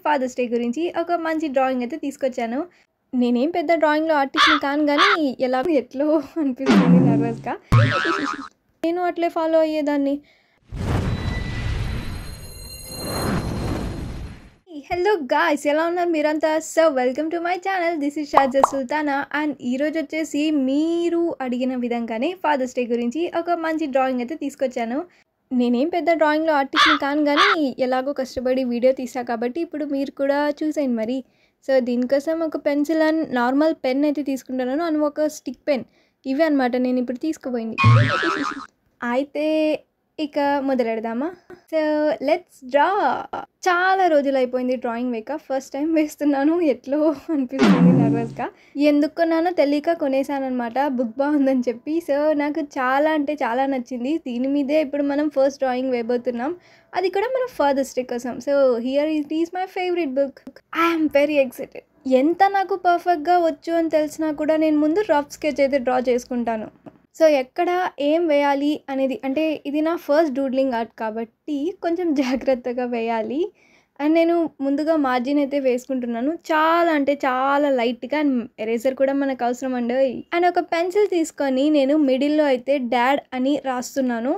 Fathers day గురించి ఒక మంచి డ్రాయింగ్ అయితే తీసుకొచ్చాను. నేనేం పెద్ద డ్రాయింగ్‌లో ఆర్టిస్ట్‌ని కాను గానీ, ఎట్లో అనిపిస్తుంది నర్వస్‌గా. నేను అట్లే ఫాలో అయ్యేదాన్ని. హలో గాయ్స్, ఎలా ఉన్నారు మీరంతా? So welcome to my channel. This is Shaza Sultana and ఈరోజు వచ్చేసి మీరు అడిగిన విధంగానే ఫాదర్స్ డే గురించి ఒక మంచి డ్రాయింగ్ అయితే తీసుకొచ్చాను. నేనేం పెద్ద డ్రాయింగ్‌లో ఆర్టిస్ట్‌ని కాను గానీ, ఎలాగో కష్టపడి వీడియో తీసా కాబట్టి ఇప్పుడు మీరు కూడా చూసేయండి మరి. సో దీనికోసం ఒక పెన్సిల్ అండ్ నార్మల్ పెన్ అయితే తీసుకుంటున్నాను అండ్ ఒక స్టిక్ పెన్. ఇవే అనమాట నేను ఇప్పుడు తీసుకోబోయింది. అయితే ఇక మొదలెడదామా? So let's draw. చాలా రోజులు అయిపోయింది డ్రాయింగ్ వేయక. ఫస్ట్ టైం వేస్తున్నాను. ఎట్లో అనిపిస్తుంది నర్వస్గా. ఎందుకు కొన్నానో తెలియక కొనేసానమాట, బుక్ బాగుందని చెప్పి. సో నాకు చాలా అంటే చాలా నచ్చింది. దీని మీదే ఇప్పుడు మనం ఫస్ట్ డ్రాయింగ్ వేయబోతున్నాం, అది కూడా మన ఫాదర్స్ డే కోసం. So here it is my favourite book. I'm very excited. ఎంత నాకు పర్ఫెక్ట్గా వచ్చు అని తెలిసినా కూడా నేను ముందు రఫ్ స్కెచ్ అయితే డ్రా చేసుకుంటాను. సో ఎక్కడ ఏం వేయాలి అనేది, అంటే ఇది నా ఫస్ట్ డూడ్లింగ్ ఆర్ట్ కాబట్టి కొంచెం జాగ్రత్తగా వేయాలి. అండ్ నేను ముందుగా మార్జిన్ అయితే వేసుకుంటున్నాను, చాలా అంటే చాలా లైట్గా. అండ్ ఎరేజర్ కూడా మనకు అవసరం అండి. అండ్ ఒక పెన్సిల్ తీసుకొని నేను మిడిల్లో అయితే డాడ్ అని రాస్తున్నాను.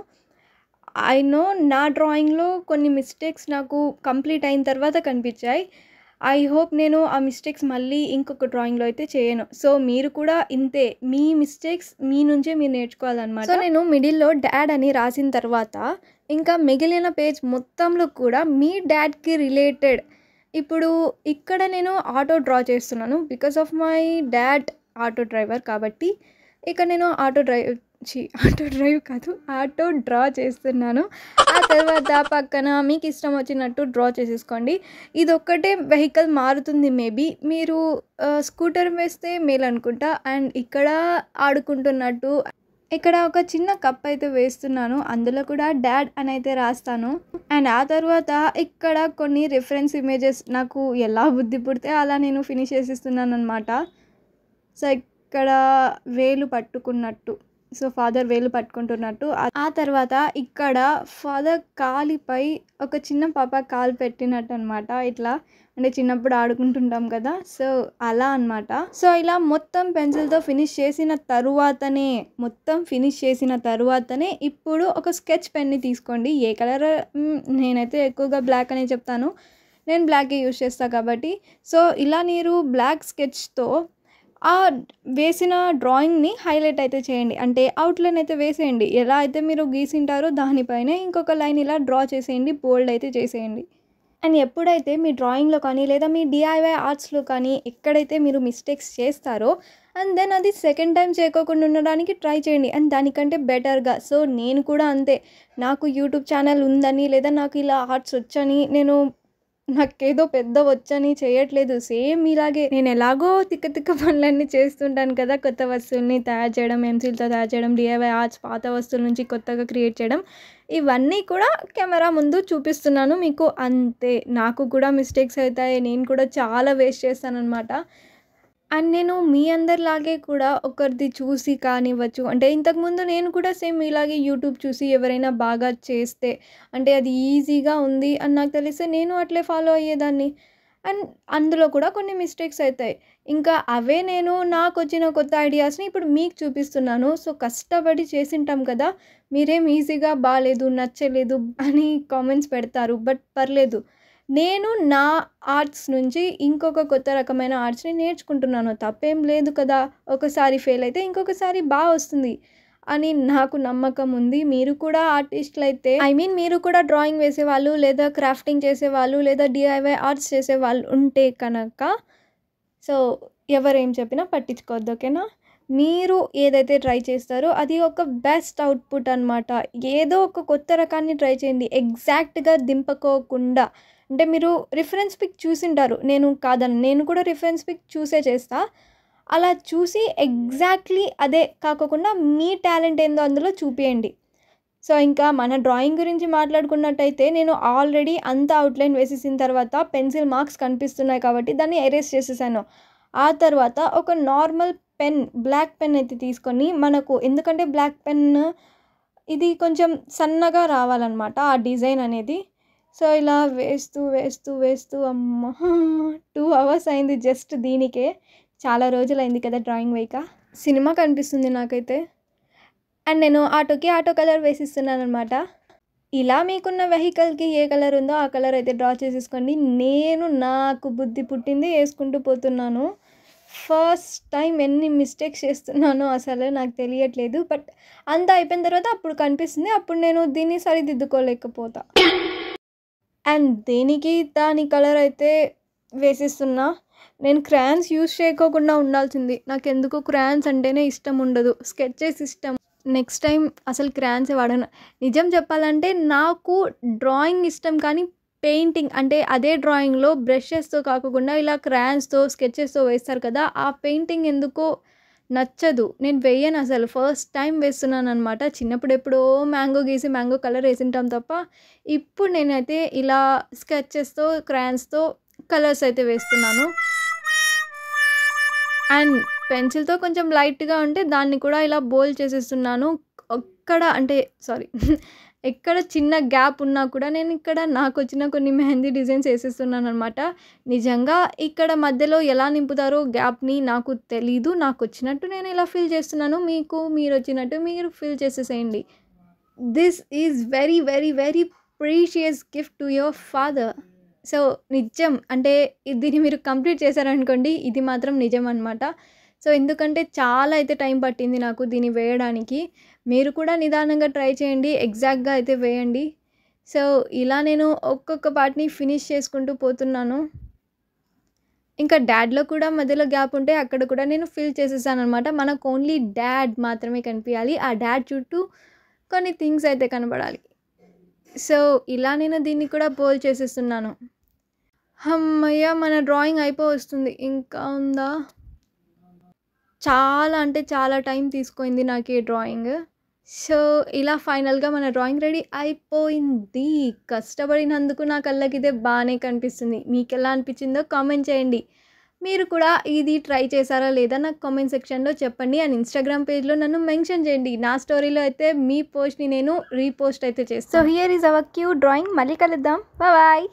ఐ నో నా డ్రాయింగ్లో కొన్ని మిస్టేక్స్ నాకు కంప్లీట్ అయిన తర్వాత కనిపించాయి. ఐ హోప్ నేను ఆ మిస్టేక్స్ మళ్ళీ ఇంకొక డ్రాయింగ్లో అయితే చేయను. సో మీరు కూడా ఇంతే, మీ మిస్టేక్స్ మీ నుంచే మీరు నేర్చుకోవాలన్నమాట. సో నేను మిడిల్లో డాడ్ అని రాసిన తర్వాత ఇంకా మిగిలిన పేజ్ మొత్తంలో కూడా మీ డాడ్కి రిలేటెడ్. ఇప్పుడు ఇక్కడ నేను ఆటో డ్రా చేస్తున్నాను because of my dad auto driver కాబట్టి. ఇక నేను ఆటో డ్రా చేస్తున్నాను. ఆ తర్వాత పక్కన మీకు ఇష్టం వచ్చినట్టు డ్రా చేసేసుకోండి. ఇది ఒక్కటే వెహికల్ మారుతుంది, మేబీ మీరు స్కూటర్ వేస్తే మేలు అనుకుంటా. అండ్ ఇక్కడ ఆడుకుంటున్నట్టు ఇక్కడ ఒక చిన్న కప్ అయితే వేస్తున్నాను, అందులో కూడా డాడ్ అని అయితే రాస్తాను. అండ్ ఆ తర్వాత ఇక్కడ కొన్ని రిఫరెన్స్ ఇమేజెస్ నాకు ఎలా బుద్ధి పుడితే అలా నేను ఫినిష్ చేసిస్తున్నాను అనమాట. సో ఇక్కడ వేలు పట్టుకున్నట్టు, సో ఫాదర్ వేలు పట్టుకుంటున్నట్టు. ఆ తర్వాత ఇక్కడ ఫాదర్ కాలిపై ఒక చిన్న పాప కాలు పెట్టినట్టు అనమాట. ఇట్లా అంటే చిన్నప్పుడు ఆడుకుంటుంటాం కదా, సో అలా అనమాట. సో ఇలా మొత్తం పెన్సిల్తో ఫినిష్ చేసిన తరువాతనే ఇప్పుడు ఒక స్కెచ్ పెన్ని తీసుకోండి. ఏ కలర్, నేనైతే ఎక్కువగా బ్లాక్ అనే చెప్తాను, నేను బ్లాకే యూజ్ చేస్తాను కాబట్టి. సో ఇలా మీరు బ్లాక్ స్కెచ్తో ఆ వేసిన డ్రాయింగ్ని హైలైట్ అయితే చేయండి, అంటే అవుట్లైన్ అయితే వేసేయండి. ఎలా అయితే మీరు గీసింటారో దానిపైన ఇంకొక లైన్ ఇలా డ్రా చేసేయండి, బోల్డ్ అయితే చేసేయండి. అండ్ ఎప్పుడైతే మీ డ్రాయింగ్లో కానీ లేదా మీ డిఐవై ఆర్ట్స్లో కానీ ఎక్కడైతే మీరు మిస్టేక్స్ చేస్తారో అండ్ దెన్ అది సెకండ్ టైం చేయకోకుండా ఉండడానికి ట్రై చేయండి, అండ్ దానికంటే బెటర్గా. సో నేను కూడా అంతే, నాకు యూట్యూబ్ ఛానల్ ఉందని లేదా నాకు ఇలా ఆర్ట్స్ వచ్చని నాకేదో పెద్ద వచ్చని చేయట్లేదు. సేమ్ ఇలాగే నేను ఎలాగో తిక్క పనులన్నీ చేస్తుంటాను కదా, కొత్త వస్తువుల్ని తయారు చేయడం, ఎంసీలతో తయారు చేయడం, డిఐవై ఆర్ట్స్, పాత వస్తువుల నుంచి కొత్తగా క్రియేట్ చేయడం, ఇవన్నీ కూడా కెమెరా ముందు చూపిస్తున్నాను మీకు. అంతే, నాకు కూడా మిస్టేక్స్ అవుతాయి, నేను కూడా చాలా వేస్ట్ చేస్తాను అనమాట. అండ్ నేను మీ అందరిలాగే కూడా ఒకరిది చూసి కానివ్వచ్చు, అంటే ఇంతకుముందు నేను కూడా సేమ్ ఇలాగే యూట్యూబ్ చూసి ఎవరైనా బాగా చేస్తే, అంటే అది ఈజీగా ఉంది అని నాకు తెలిస్తే నేను అట్లే ఫాలో అయ్యేదాన్ని. అండ్ అందులో కూడా కొన్ని మిస్టేక్స్ అవుతాయి. ఇంకా అవే నేను నాకు వచ్చిన కొత్త ఐడియాస్ని ఇప్పుడు మీకు చూపిస్తున్నాను. సో కష్టపడి చేసింటాం కదా, మీరేం ఈజీగా బాగాలేదు, నచ్చలేదు అని కామెంట్స్ పెడతారు, బట్ పర్లేదు, నేను నా ఆర్ట్స్ నుంచి ఇంకొక కొత్త రకమైన ఆర్ట్స్ని నేర్చుకుంటున్నాను, తప్పేం లేదు కదా. ఒకసారి ఫెయిల్ అయితే ఇంకొకసారి బాగా వస్తుంది అని నాకు నమ్మకం ఉంది. మీరు కూడా ఆర్టిస్టులు అయితే, మీరు కూడా డ్రాయింగ్ వేసేవాళ్ళు లేదా క్రాఫ్టింగ్ చేసేవాళ్ళు లేదా డిఐవై ఆర్ట్స్ చేసేవాళ్ళు ఉంటే కనుక, సో ఎవరేం చెప్పినా పట్టించుకోవద్దు, ఓకేనా. మీరు ఏదైతే ట్రై చేస్తారో అది ఒక బెస్ట్ అవుట్పుట్ అనమాట. ఏదో ఒక కొత్త రకాన్ని ట్రై చేయండి, ఎగ్జాక్ట్గా దింపకోకుండా. అంటే మీరు రిఫరెన్స్ పిక్ చూసింటారు, నేను కూడా రిఫరెన్స్ పిక్ చూసే చేస్తా. అలా చూసి ఎగ్జాక్ట్లీ అదే కాకుండా మీ టాలెంట్ ఏందో అందులో చూపియండి. సో ఇంకా మన డ్రాయింగ్ గురించి మాట్లాడుకున్నట్టయితే, నేను ఆల్రెడీ అంతా అవుట్లైన్ వేసేసిన తర్వాత పెన్సిల్ మార్క్స్ కనిపిస్తున్నాయి కాబట్టి దాన్ని ఎరేస్ చేసేసాను. ఆ తర్వాత ఒక నార్మల్ పెన్, బ్లాక్ పెన్ అయితే తీసుకొని, ఎందుకంటే బ్లాక్ పెన్ ఇది కొంచెం సన్నగా రావాలన్నమాట ఆ డిజైన్ అనేది. సో ఇలా వేస్తూ వేస్తూ వేస్తూ అమ్మ 2 అవర్స్ అయింది జస్ట్ దీనికే. చాలా రోజులైంది కదా డ్రాయింగ్ వేయక. సినిమా కనిపిస్తుంది నాకైతే. అండ్ నేను ఆటోకి ఆటో కలర్ వేసిస్తున్నాను అనమాట. ఇలా మీకున్న వెహికల్కి ఏ కలర్ ఉందో ఆ కలర్ అయితే డ్రా చేసేసుకోండి. నాకు బుద్ధి పుట్టింది వేసుకుంటూ పోతున్నాను. ఫస్ట్ టైం ఎన్ని మిస్టేక్స్ చేస్తున్నానో అసలు నాకు తెలియట్లేదు. బట్ అంతా అయిపోయిన తర్వాత అప్పుడు కనిపిస్తుంది. అప్పుడు నేను దీన్ని సరిదిద్దుకోలేకపోతా. అండ్ దీనికి దాని కలర్ అయితే వేసిస్తున్నా. నేను క్రాయన్స్ యూజ్ చేయకోకుండా ఉండాల్సింది. నాకెందుకో క్రాయన్స్ అంటేనే ఇష్టం ఉండదు, స్కెచెస్ ఇష్టం. నెక్స్ట్ టైం అసలు క్రాయన్సే వాడను. నిజం చెప్పాలంటే నాకు డ్రాయింగ్ ఇష్టం, కానీ పెయింటింగ్ అంటే అదే డ్రాయింగ్లో బ్రషెస్తో కాకుండా ఇలా క్రాయన్స్తో స్కెచెస్తో వేస్తారు కదా, ఆ పెయింటింగ్ ఎందుకో నచ్చదు. నేను వేయను అసలు. ఫస్ట్ టైం వేస్తున్నాను అనమాట. చిన్నప్పుడు ఎప్పుడో మ్యాంగో గీసి మ్యాంగో కలర్ వేసింటాం తప్ప, ఇప్పుడు నేనైతే ఇలా స్కెచెస్తో క్రాయన్స్తో కలర్స్ అయితే వేస్తున్నాను. అండ్ పెన్సిల్తో కొంచెం లైట్గా ఉంటే దాన్ని కూడా ఇలా బోల్డ్ చేసేస్తున్నాను. ఎక్కడ చిన్న గ్యాప్ ఉన్నా కూడా నేను ఇక్కడ నాకు వచ్చిన కొన్ని మెహందీ డిజైన్స్ వేసేస్తున్నాను అనమాట. నిజంగా ఇక్కడ మధ్యలో ఎలా నింపుతారో గ్యాప్ని నాకు తెలీదు. నాకు వచ్చినట్టు నేను ఇలా ఫిల్ చేస్తున్నాను. మీరు వచ్చినట్టు మీరు ఫిల్ చేసేసేయండి. This is very very very precious gift to your father. So నిజం అంటే దీన్ని మీరు కంప్లీట్ చేశారనుకోండి, ఇది మాత్రం నిజం అనమాట. సో ఎందుకంటే చాలా అయితే టైం పట్టింది నాకు దీన్ని వేయడానికి. మీరు కూడా నిదానంగా ట్రై చేయండి, ఎగ్జాక్ట్గా అయితే వేయండి. సో ఇలా నేను ఒక్కొక్క పార్ట్ని ఫినిష్ చేసుకుంటూ పోతున్నాను. ఇంకా డాడ్లో కూడా మధ్యలో గ్యాప్ ఉంటే అక్కడ కూడా నేను ఫిల్ చేసేసాను అనమాట. మనకు ఓన్లీ డాడ్ మాత్రమే కనిపించాలి, ఆ డాడ్ చుట్టూ కొన్ని థింగ్స్ అయితే కనబడాలి. సో ఇలా నేను దీన్ని కూడా బోల్డ్ చేసేస్తున్నాను. అమ్మయ్య, మన డ్రాయింగ్ వస్తుంది. ఇంకా ఉందా? చాలా అంటే చాలా టైం తీసుకుంది నాకు ఈ డ్రాయింగ్. సో ఇలా ఫైనల్గా మన డ్రాయింగ్ రెడీ అయిపోయింది. కష్టపడినందుకు నా కళ్ళకి ఇదే బాగానే కనిపిస్తుంది. మీకు ఎలా అనిపించిందో కామెంట్ చేయండి. మీరు కూడా ఇది ట్రై చేశారా లేదా నాకు కామెంట్ సెక్షన్లో చెప్పండి. అండ్ ఇన్స్టాగ్రామ్ పేజ్లో నన్ను మెన్షన్ చేయండి. నా స్టోరీలో అయితే మీ పోస్ట్ని నేను రీపోస్ట్ అయితే చేస్తాను. So here is our cute drawing. మళ్ళీ కలుద్దాం. బాయ్.